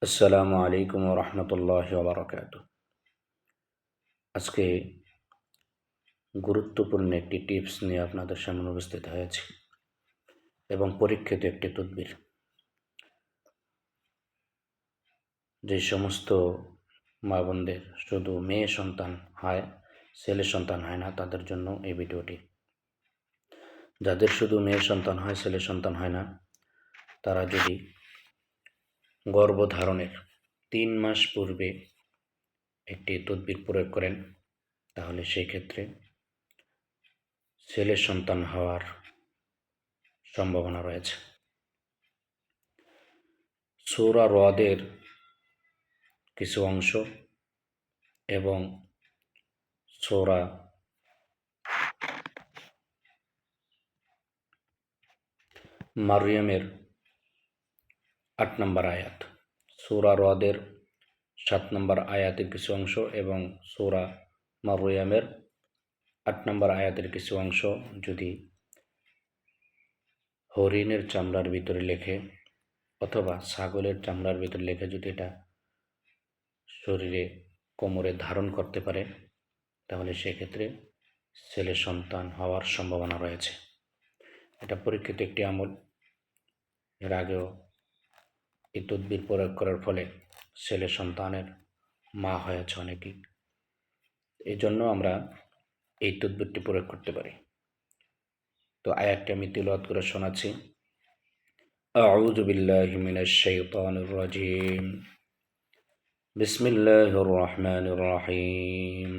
আসসালামু আলাইকুম রহমতুল্লাহ বারকাতুহ। আজকে গুরুত্বপূর্ণ একটি টিপস নিয়ে আপনাদের সামনে উপস্থিত হয়েছি এবং পরীক্ষিত একটি তদবির। যে সমস্ত মা বোনদের শুধু মেয়ে সন্তান হয়, ছেলে সন্তান হয় না, তাদের জন্য এই ভিডিওটি। যাদের শুধু মেয়ে সন্তান হয়, ছেলে সন্তান হয় না, তারা যদি গর্ভধারণের 3 মাস পূর্বে একটি তদবির প্রয়োগ করেন, তাহলে সেই ক্ষেত্রে ছেলে সন্তান হওয়ার সম্ভাবনা রয়েছে। সূরা রদের কিছু অংশ এবং সূরা মারইয়ামের 8 নম্বর আয়াত, সূরা রদের 7 নম্বর আয়াতের কিছু অংশ এবং সূরা মারইয়ামের 8 নম্বর আয়াতের কিছু অংশ যদি হরিণের চামড়ার ভিতরে লেখে অথবা ছাগলের চামড়ার ভিতরে লেখে যদি এটা শরীরে কোমরে ধারণ করতে পারে, তাহলে সেক্ষেত্রে ছেলে সন্তান হওয়ার সম্ভাবনা রয়েছে। এটা পরীক্ষিত একটি আমল। এর আগেও এই তদবির প্রয়োগ করার ফলে ছেলে সন্তানের মা হয়েছে অনেকেই। এই জন্য আমরা এই তদবিরটি প্রয়োগ করতে পারি। তো আয়াতটি আমি তিলাওয়াত করে শোনাচ্ছি। আউযু বিল্লাহি মিনাশ শাইতানির রাজিম। বিসমিল্লাহির রহমানির রহিম।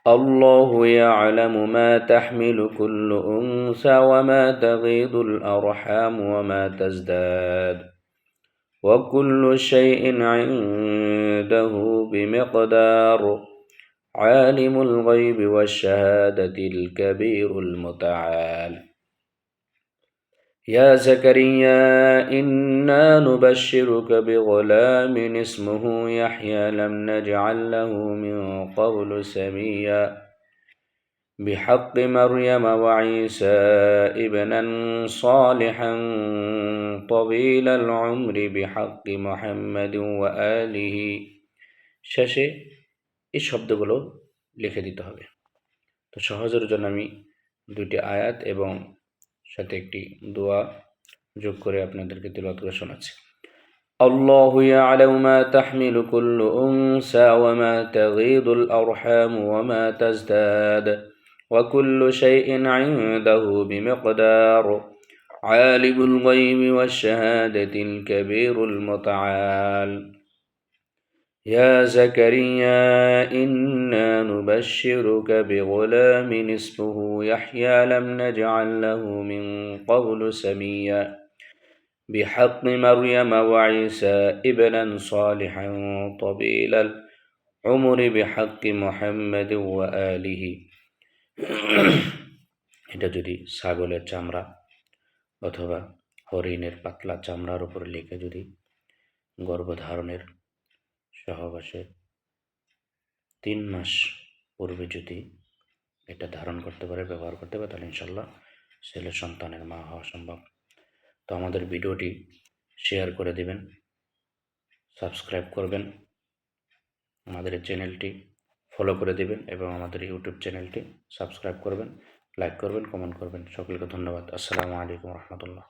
الله يعلم ما تحمل كل أنثى وما تغيض الأرحام وما تزداد وكل شيء عنده بمقدار عالم الغيب والشهادة الكبير المتعال. يا زكريا إنا نبشرك بغلام اسمه يحيى لم نجعل له من قبل سميا بحق مريم وعيسى ابنا صالحا طويل العمر بحق محمد وآله। শেষে এই শব্দগুলো লিখে দিতে হবে। তো সহজের জন্য আমি দুইটি আয়াত এবং সাথে একটি দোয়া যোগ করে আপনাদেরকে তিলাওয়াত করে শোনাচ্ছি। الله يعلم ما تحمل كل أنثى وما تغيض الأرحام وما تزداد وكل شيء عنده بمقدار عالم الغيب والشهادة الكبير المتعال. يا زكريا إنا نبشرك بغلام اسمه يحيى لم نجعل له من قبل سميا بحق مريم وعيسى ابنا صالحا طويل العمر بحق محمد وآله। এটা যদি ছাগলের চামড়া অথবা হরিণের পাতলা চামড়ার উপর লিখে যদি গর্ভধারণের সহবাসে 3 মাস পূর্বে যদি এটা ধারণ করতে পারে, ব্যবহার করতে পারে, তাহলে ইনশাল্লাহ ছেলে সন্তানের মা হওয়া সম্ভব। তো আমাদের ভিডিওটি শেয়ার করে দিবেন, সাবস্ক্রাইব করবেন, আমাদের চ্যানেলটি ফলো করে দিবেন এবং আমাদের ইউটিউব চ্যানেলটি সাবস্ক্রাইব করবেন, লাইক করবেন, কমেন্ট করবেন। সকলকে ধন্যবাদ। আসসালামু আলাইকুম রহমতুল্লাহ।